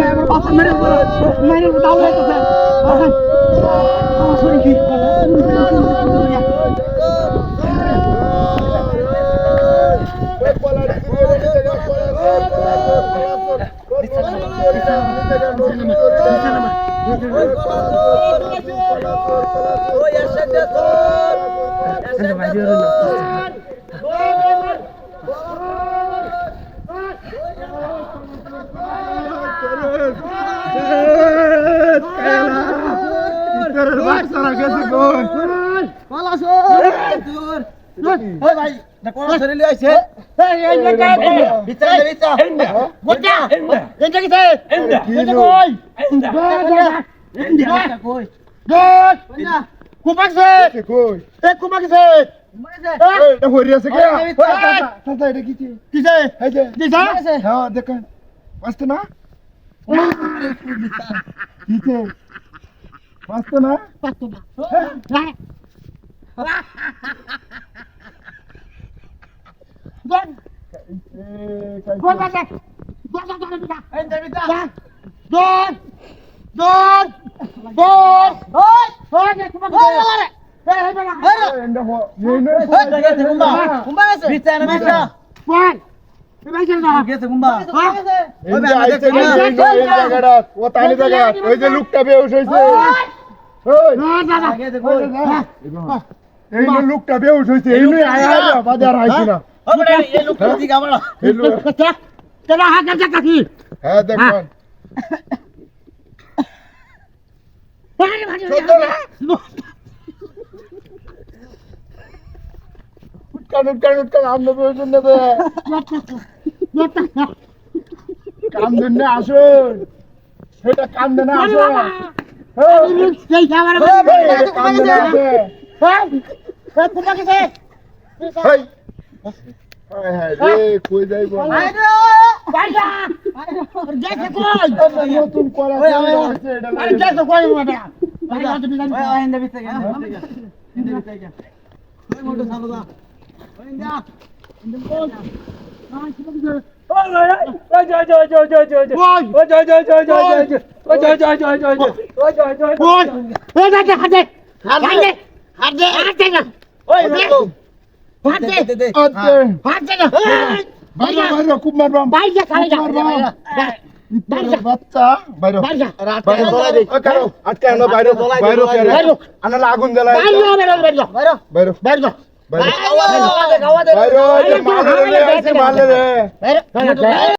আমার বাচ্চা মেরে মেরে দাও লাগতেছে আমার শরীর কি লোকটা বেউস হয়েছে এই নই আয়া বাজার আইছি না এই লোকটা দিকে আমরা এই লোকটা কেন হাত কাটা কাকি হ্যাঁ দেখুন কানুন আমরা বেউস নেবে কাম দেন না আসুন সেটা কাম দেন না আসুন এই খাবার কাম দেন না হ্যাঁ তোমাকে সে হাই হাই হাই রে কই যাইবো আরে বাইরা দেখে কই নতুন করা আছে এটা আরে দেখো কই বাবা বাইরা তুমি জানি ওই হিন্দে ভিতরে গেল হিন্দে ভিতরে গেল ওই মোটো সাবদা ওই ইন্ডিয়া হিন্দে বল আগুন জ্বালায়